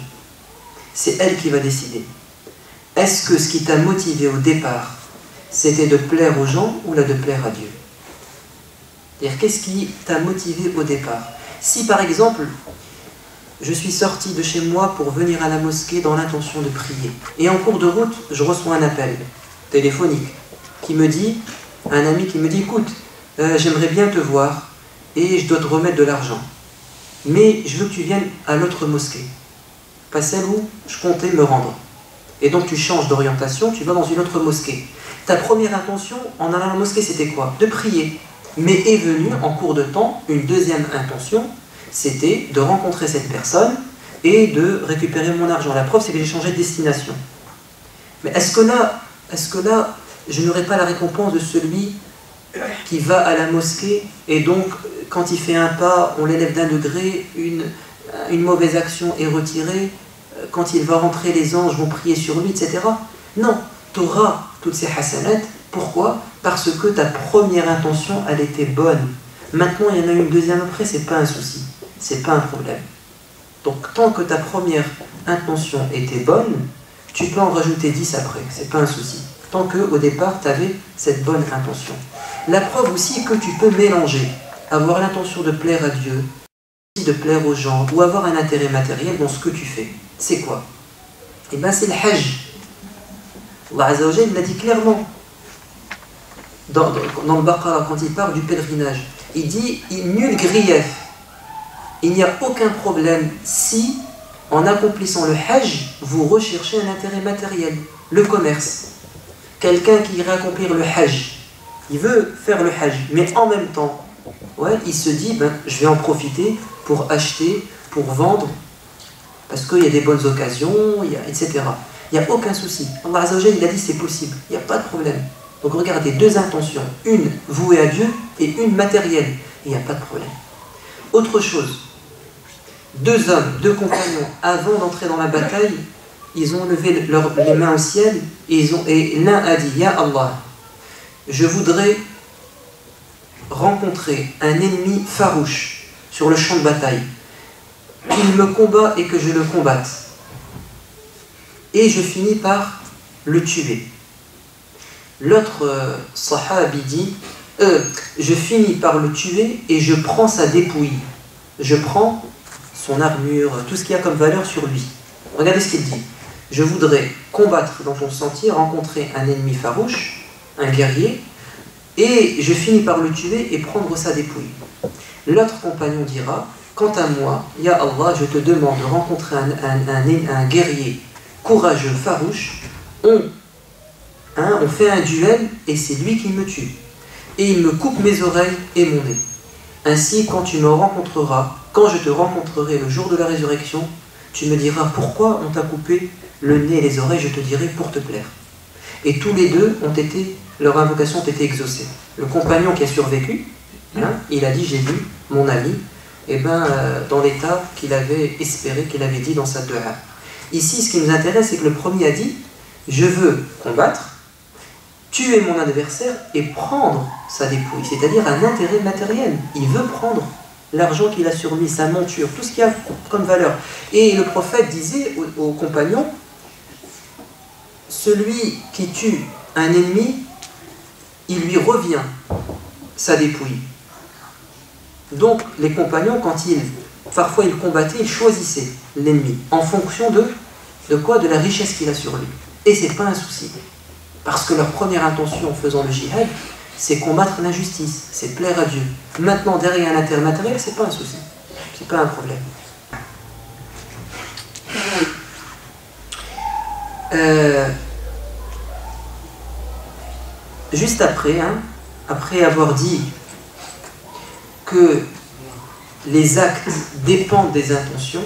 C'est elle qui va décider. Est-ce que ce qui t'a motivé au départ, c'était de plaire aux gens ou là de plaire à Dieu? C'est-à-dire, qu'est-ce qui t'a motivé au départ? Si par exemple, je suis sorti de chez moi pour venir à la mosquée dans l'intention de prier, et en cours de route, je reçois un appel téléphonique qui me dit, un ami qui me dit, écoute, j'aimerais bien te voir et je dois te remettre de l'argent, mais je veux que tu viennes à l'autre mosquée, pas celle où je comptais me rendre. Et donc tu changes d'orientation, tu vas dans une autre mosquée. Ta première intention en allant à la mosquée, c'était quoi? De prier. Mais est venue en cours de temps une deuxième intention, c'était de rencontrer cette personne et de récupérer mon argent. La preuve, c'est que j'ai changé de destination. Mais est-ce que là, je n'aurai pas la récompense de celui qui va à la mosquée et donc, quand il fait un pas, on l'élève d'un degré, une mauvaise action est retirée, quand il va rentrer, les anges vont prier sur lui, etc. Non, tu auras toutes ces hasanats. Pourquoi? Parce que ta première intention, elle était bonne. Maintenant, il y en a une deuxième après, c'est pas un souci, c'est pas un problème. Donc, tant que ta première intention était bonne, tu peux en rajouter 10 après, c'est pas un souci. Tant qu'au départ, tu avais cette bonne intention. La preuve aussi que tu peux mélanger, avoir l'intention de plaire à Dieu, de plaire aux gens, ou avoir un intérêt matériel dans ce que tu fais. C'est quoi? Eh bien, c'est le hajj. Allah Azza wa Jalla l'a dit clairement. Dans le Baqarah, quand il parle du pèlerinage, il dit nul grief. Il n'y a aucun problème si, en accomplissant le hajj, vous recherchez un intérêt matériel, le commerce. Quelqu'un qui irait accomplir le hajj, il veut faire le hajj, mais en même temps, il se dit je vais en profiter pour acheter, pour vendre, parce qu'il y a des bonnes occasions, etc. Il n'y a aucun souci. Allah Azza wa Jalla, il a dit c'est possible, il n'y a pas de problème. Donc regardez, deux intentions, une vouée à Dieu et une matérielle, il n'y a pas de problème. Autre chose, deux hommes, deux compagnons, avant d'entrer dans la bataille, ils ont levé les mains au ciel et l'un a dit, Ya Allah, je voudrais rencontrer un ennemi farouche sur le champ de bataille, qu'il me combat et que je le combatte, et je finis par le tuer. L'autre sahabi dit, je finis par le tuer et je prends sa dépouille, je prends son armure, tout ce qu'il y a comme valeur sur lui. Regardez ce qu'il dit. Je voudrais combattre dans ton sentier, rencontrer un ennemi farouche, un guerrier, et je finis par le tuer et prendre sa dépouille. L'autre compagnon dira, quant à moi, Ya Allah, je te demande de rencontrer un guerrier courageux, farouche, on fait un duel et c'est lui qui me tue. Et il me coupe mes oreilles et mon nez. Ainsi, quand tu me rencontreras, quand je te rencontrerai le jour de la résurrection, tu me diras pourquoi on t'a coupé le nez et les oreilles, je te dirai pour te plaire. Et tous les deux leurs invocations ont été exaucées. Le compagnon qui a survécu, il a dit, j'ai vu mon ami, dans l'état qu'il avait espéré, qu'il avait dit dans sa dua. Ici, ce qui nous intéresse, c'est que le premier a dit, je veux combattre, tuer mon adversaire et prendre sa dépouille, c'est-à-dire un intérêt matériel. Il veut prendre l'argent qu'il a sur lui, sa monture, tout ce qu'il y a comme valeur. Et le prophète disait aux compagnons, celui qui tue un ennemi, il lui revient sa dépouille. Donc les compagnons, parfois ils combattaient, ils choisissaient l'ennemi en fonction de quoi? De la richesse qu'il a sur lui. Et c'est pas un souci. Parce que leur première intention en faisant le djihad, c'est combattre l'injustice, c'est plaire à Dieu. Maintenant, derrière un intérêt matériel, c'est pas un souci. C'est pas un problème. Juste après, après avoir dit que les actes dépendent des intentions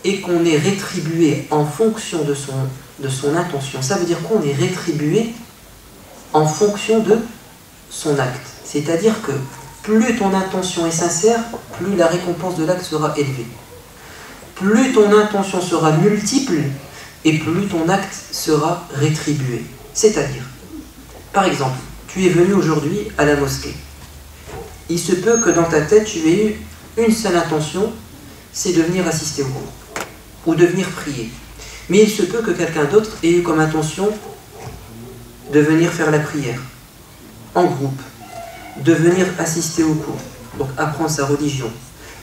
et qu'on est rétribué en fonction de son intention. Ça veut dire qu'on est rétribué en fonction de son acte. C'est-à-dire que plus ton intention est sincère, plus la récompense de l'acte sera élevée. Plus ton intention sera multiple, et plus ton acte sera rétribué. C'est-à-dire, par exemple, tu es venu aujourd'hui à la mosquée. Il se peut que dans ta tête, tu aies eu une seule intention, c'est de venir assister au cours, ou de venir prier. Mais il se peut que quelqu'un d'autre ait eu comme intention de venir faire la prière, en groupe, de venir assister au cours, donc apprendre sa religion,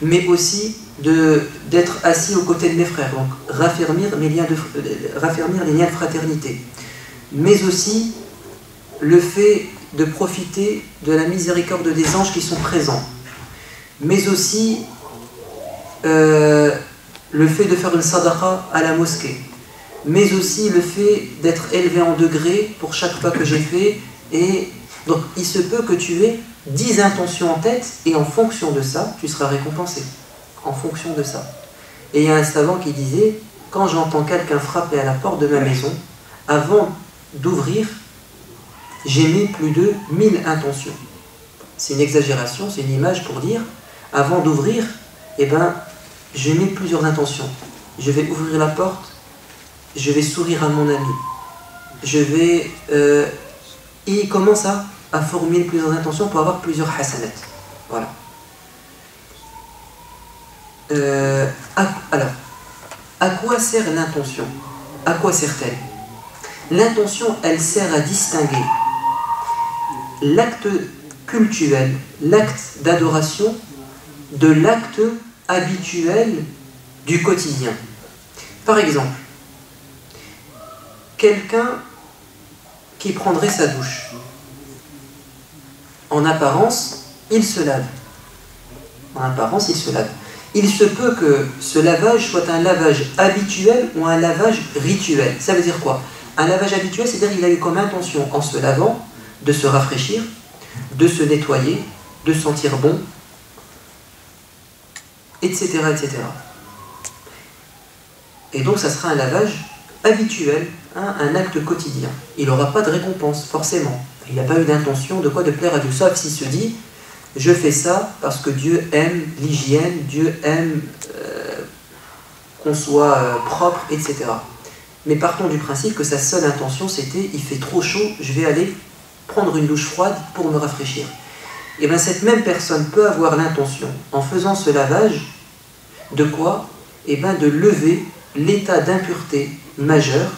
mais aussi d'être assis aux côtés de mes frères, donc raffermir les liens de fraternité, mais aussi le fait de profiter de la miséricorde des anges qui sont présents, mais aussi le fait de faire une sadaqa à la mosquée, mais aussi le fait d'être élevé en degrés pour chaque pas que j'ai fait. Et donc il se peut que tu aies 10 intentions en tête, et en fonction de ça, tu seras récompensé. En fonction de ça. Et il y a un savant qui disait, quand j'entends quelqu'un frapper à la porte de ma maison, avant d'ouvrir, j'ai mis plus de 1000 intentions. C'est une exagération, c'est une image pour dire, avant d'ouvrir, j'ai mis plusieurs intentions. Je vais ouvrir la porte, je vais sourire à mon ami, je vais... et il commence à formuler plusieurs intentions pour avoir plusieurs hasanat. Voilà. Alors, à quoi sert l'intention? À quoi sert-elle? L'intention, elle sert à distinguer l'acte cultuel, l'acte d'adoration, de l'acte habituel du quotidien. Par exemple, quelqu'un qui prendrait sa douche. En apparence, il se lave. En apparence, il se lave. Il se peut que ce lavage soit un lavage habituel ou un lavage rituel. Ça veut dire quoi? Un lavage habituel, c'est-à-dire qu'il a eu comme intention, en se lavant, de se rafraîchir, de se nettoyer, de sentir bon, etc., etc. Et donc, ça sera un lavage habituel, un acte quotidien. Il n'aura pas de récompense, forcément. Il n'a pas eu d'intention de plaire à Dieu, sauf s'il se dit, je fais ça parce que Dieu aime l'hygiène, Dieu aime qu'on soit propre, etc. Mais partons du principe que sa seule intention, c'était, il fait trop chaud, je vais aller prendre une douche froide pour me rafraîchir. Et bien cette même personne peut avoir l'intention, en faisant ce lavage, de quoi? Et bien de lever l'état d'impureté majeure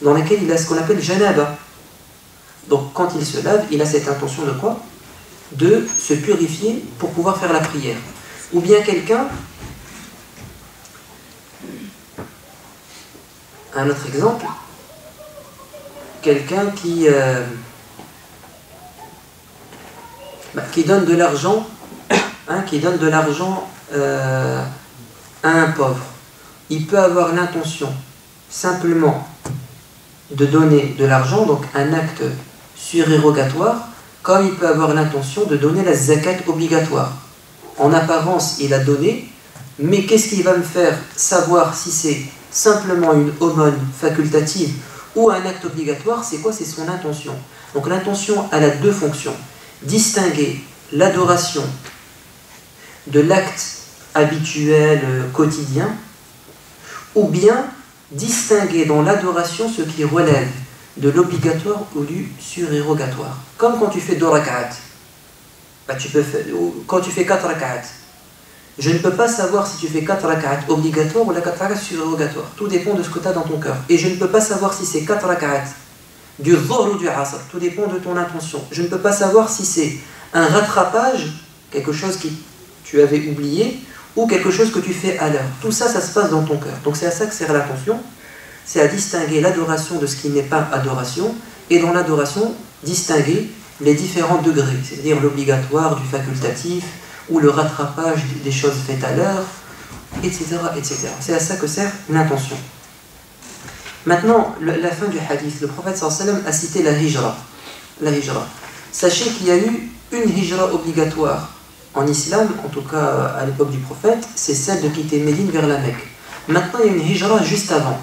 dans lequel il a ce qu'on appelle janaba. Donc quand il se lave, il a cette intention de quoi? De se purifier pour pouvoir faire la prière. Ou bien quelqu'un, un autre exemple, quelqu'un qui donne de l'argent, à un pauvre. Il peut avoir l'intention simplement de donner de l'argent, donc un acte surérogatoire, comme il peut avoir l'intention de donner la zakat obligatoire. En apparence, il a donné, mais qu'est-ce qui va me faire savoir si c'est simplement une aumône facultative ou un acte obligatoire? C'est quoi? C'est son intention. Donc l'intention, elle a deux fonctions. Distinguer l'adoration de l'acte habituel, quotidien, ou bien distinguer dans l'adoration ce qui relève de l'obligatoire ou du surérogatoire. Comme quand tu fais 2 rak'at, quand tu fais 4 rak'at, Je ne peux pas savoir si tu fais 4 rak'at obligatoires ou la 4 rak'at surrogatoires. Tout dépend de ce que tu as dans ton cœur. Et je ne peux pas savoir si c'est 4 rak'at du dhuhr ou du asr. Tout dépend de ton intention. Je ne peux pas savoir si c'est un rattrapage, quelque chose que tu avais oublié, ou quelque chose que tu fais à l'heure. Tout ça, ça se passe dans ton cœur. Donc c'est à ça que sert l'attention. C'est à distinguer l'adoration de ce qui n'est pas adoration. Et dans l'adoration, distinguer les différents degrés. C'est-à-dire l'obligatoire, du facultatif, ou le rattrapage des choses faites à l'heure, etc., etc. C'est à ça que sert l'intention. Maintenant, la fin du hadith, le prophète sallallahu alayhi wa sallam a cité la hijra. La hijra. Sachez qu'il y a eu une hijra obligatoire en islam, en tout cas à l'époque du prophète, c'est celle de quitter Médine vers la Mecque. Maintenant, il y a une hijra juste avant.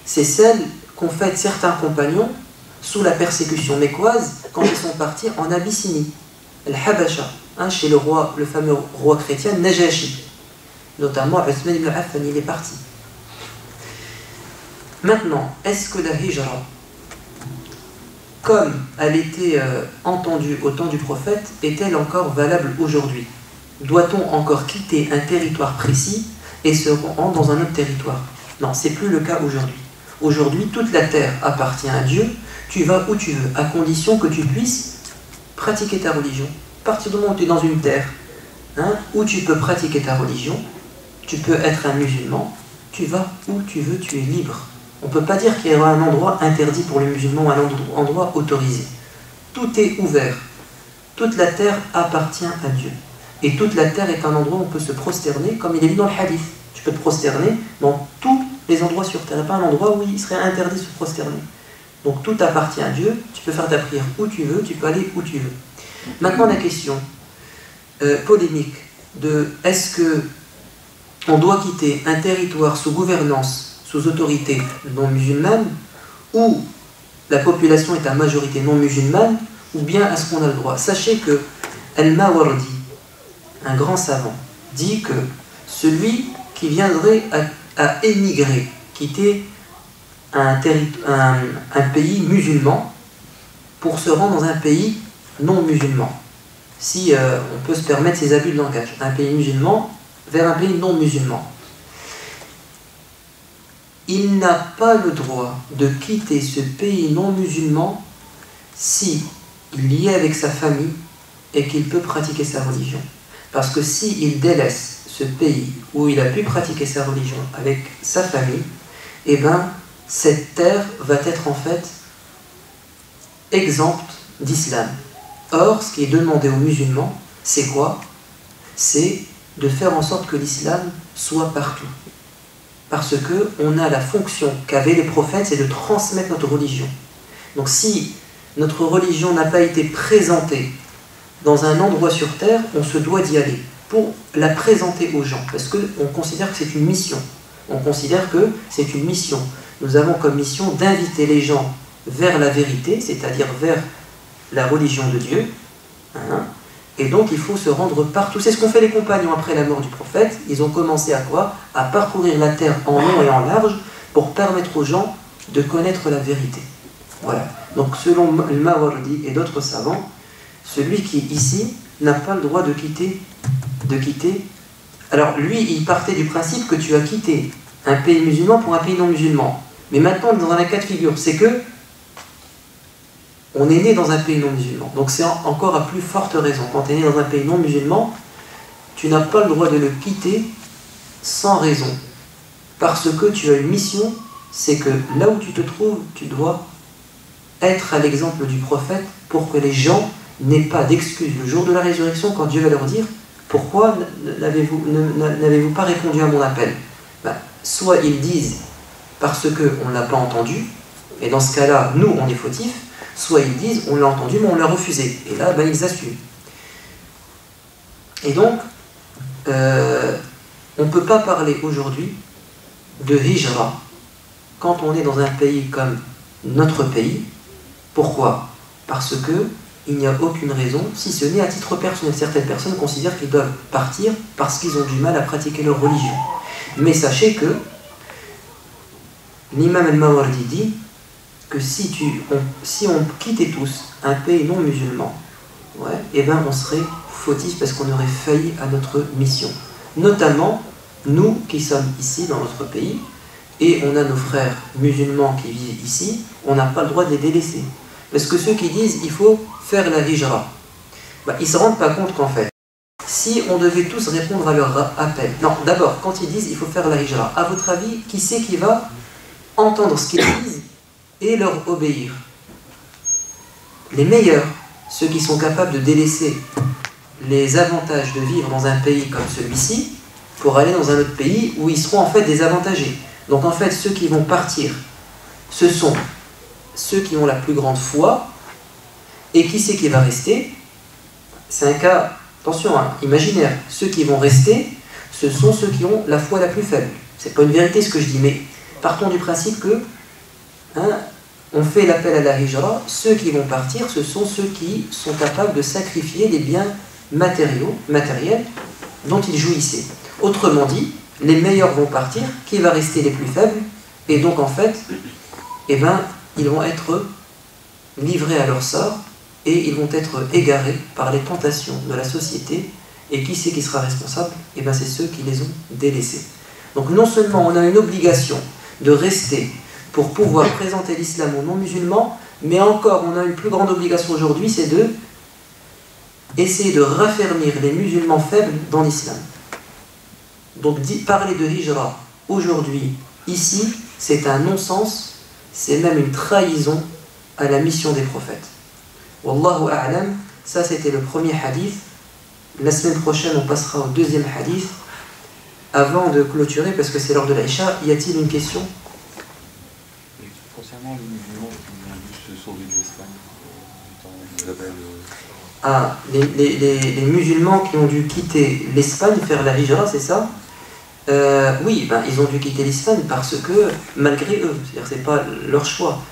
C'est celle qu'ont faite certains compagnons sous la persécution mécoise quand ils sont partis en Abyssinie, Al-Habasha, chez le roi, le fameux roi chrétien Najashi. Notamment, Uthman ibn Affan, il est parti. Maintenant, est-ce que la hijra, comme elle était entendue au temps du prophète, est-elle encore valable aujourd'hui? Doit-on encore quitter un territoire précis et se rendre dans un autre territoire? Non, c'est plus le cas aujourd'hui. Aujourd'hui, toute la terre appartient à Dieu. Tu vas où tu veux, à condition que tu puisses pratiquer ta religion. À partir du moment où tu es dans une terre où tu peux pratiquer ta religion, tu peux être un musulman, tu vas où tu veux, tu es libre. On ne peut pas dire qu'il y aura un endroit interdit pour les musulmans ou un endroit autorisé. Tout est ouvert. Toute la terre appartient à Dieu. Et toute la terre est un endroit où on peut se prosterner, comme il est dit dans le hadith. Tu peux te prosterner dans tous les endroits sur terre. Il n'y a pas un endroit où il serait interdit de se prosterner. Donc tout appartient à Dieu. Tu peux faire ta prière où tu veux, tu peux aller où tu veux. Maintenant la question polémique de est-ce que on doit quitter un territoire sous gouvernance, sous autorité non musulmane, ou la population est à majorité non musulmane, ou bien est-ce qu'on a le droit? Sachez que Al-Mawardi, un grand savant, dit que celui qui viendrait à émigrer, quitter un pays musulman pour se rendre dans un pays non musulman, si on peut se permettre ces abus de langage, un pays musulman vers un pays non musulman, il n'a pas le droit de quitter ce pays non musulman si il y est avec sa famille et qu'il peut pratiquer sa religion. Parce que s'il délaisse ce pays où il a pu pratiquer sa religion avec sa famille, eh bien, cette terre va être en fait exempte d'islam. Or, ce qui est demandé aux musulmans, c'est quoi? C'est de faire en sorte que l'islam soit partout. Parce qu'on a la fonction qu'avaient les prophètes, c'est de transmettre notre religion. Donc si notre religion n'a pas été présentée dans un endroit sur terre, on se doit d'y aller pour la présenter aux gens. Parce qu'on considère que c'est une mission. On considère que c'est une mission. Nous avons comme mission d'inviter les gens vers la vérité, c'est-à-dire vers la religion de Dieu. Et donc il faut se rendre partout. C'est ce qu'ont fait les compagnons après la mort du prophète. Ils ont commencé à quoi? À parcourir la terre en long et en large pour permettre aux gens de connaître la vérité. Voilà. Donc selon le Mawardi et d'autres savants, celui qui ici n'a pas le droit de quitter. Alors lui, il partait du principe que tu as quitté un pays musulman pour un pays non musulman. Mais maintenant, dans un cas de figure, c'est que on est né dans un pays non musulman. Donc c'est encore à plus forte raison. Quand tu es né dans un pays non musulman, tu n'as pas le droit de le quitter sans raison. Parce que tu as une mission, c'est que là où tu te trouves, tu dois être à l'exemple du prophète pour que les gens n'aient pas d'excuses le jour de la résurrection quand Dieu va leur dire « Pourquoi n'avez-vous pas répondu à mon appel ?» Soit ils disent parce qu'on ne l'a pas entendu, et dans ce cas-là, nous, on est fautifs, soit ils disent on l'a entendu mais on l'a refusé, et là, ils assument. Et donc, on ne peut pas parler aujourd'hui de hijra quand on est dans un pays comme notre pays. Pourquoi? Parce qu'il n'y a aucune raison, si ce n'est à titre personnel. Certaines personnes considèrent qu'ils doivent partir parce qu'ils ont du mal à pratiquer leur religion. Mais sachez que l'imam al-Mawardi dit que si on quittait tous un pays non musulman, eh ben on serait fautif parce qu'on aurait failli à notre mission. Notamment, nous qui sommes ici dans notre pays, et on a nos frères musulmans qui vivent ici, on n'a pas le droit de les délaisser. Parce que ceux qui disent il faut faire la hijra, ils ne se rendent pas compte qu'en fait, si on devait tous répondre à leur appel, non, d'abord, quand ils disent il faut faire la hijra, à votre avis, qui c'est qui va entendre ce qu'ils disent et leur obéir? Les meilleurs, ceux qui sont capables de délaisser les avantages de vivre dans un pays comme celui-ci pour aller dans un autre pays où ils seront en fait désavantagés. Donc en fait, ceux qui vont partir, ce sont ceux qui ont la plus grande foi. Et qui c'est qui va rester? C'est un cas, attention, imaginaire. Ceux qui vont rester, ce sont ceux qui ont la foi la plus faible. C'est pas une vérité ce que je dis, mais partons du principe que on fait l'appel à la hijra. Ceux qui vont partir, ce sont ceux qui sont capables de sacrifier les biens matériels dont ils jouissaient. Autrement dit, les meilleurs vont partir, qui va rester les plus faibles? Et donc en fait, ils vont être livrés à leur sort et ils vont être égarés par les tentations de la société. Et qui c'est qui sera responsable? C'est ceux qui les ont délaissés. Donc non seulement on a une obligation de rester pour pouvoir présenter l'islam aux non-musulmans, mais encore on a une plus grande obligation aujourd'hui, c'est de essayer de raffermir les musulmans faibles dans l'islam. Donc parler de hijra aujourd'hui, ici, c'est un non-sens, c'est même une trahison à la mission des prophètes. Wallahu a'lam, ça c'était le premier hadith. La semaine prochaine on passera au deuxième hadith. Avant de clôturer, parce que c'est l'heure de l'Aïcha, y a-t-il une question? Concernant les musulmans qui ont dû se sauver Les d'Espagne, musulmans qui ont dû quitter l'Espagne, faire la hijra, c'est ça? Oui, ils ont dû quitter l'Espagne parce que, malgré eux, c'est-à-dire c'est pas leur choix.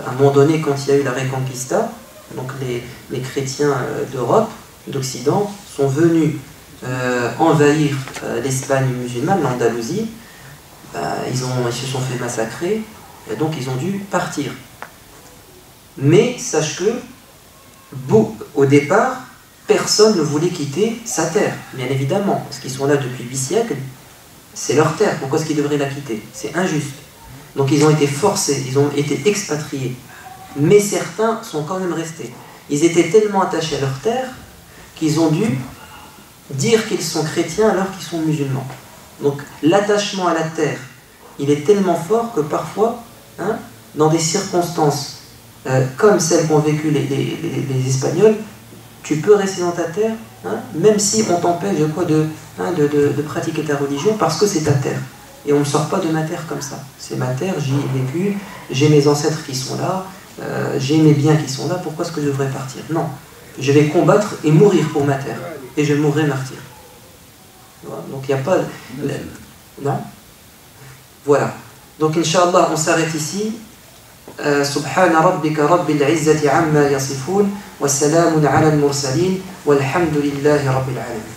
À un moment donné, quand il y a eu la Reconquista, donc les chrétiens d'Europe, d'Occident, sont venus envahir l'Espagne musulmane, l'Andalousie. Ils se sont fait massacrer, et donc ils ont dû partir. Mais sache que, au départ, personne ne voulait quitter sa terre, bien évidemment, parce qu'ils sont là depuis 8 siècles, c'est leur terre, pourquoi est-ce qu'ils devraient la quitter? C'est injuste. Donc ils ont été forcés, ils ont été expatriés. Mais certains sont quand même restés. Ils étaient tellement attachés à leur terre qu'ils ont dû dire qu'ils sont chrétiens alors qu'ils sont musulmans. Donc l'attachement à la terre, il est tellement fort que parfois, dans des circonstances comme celles qu'ont vécues les Espagnols, tu peux rester dans ta terre, même si on t'empêche de pratiquer ta religion, parce que c'est ta terre. Et on ne sort pas de ma terre comme ça. C'est ma terre, j'y ai vécu, j'ai mes ancêtres qui sont là, j'ai mes biens qui sont là, pourquoi est-ce que je devrais partir? Non, je vais combattre et mourir pour ma terre. Et je mourrai martyr. Donc il n'y a pas... Non? Voilà. Donc Inch'Allah, on s'arrête ici. سبحان ربك رب العزة عما يصفون وسلام على المرسلين والحمد لله رب العالمين.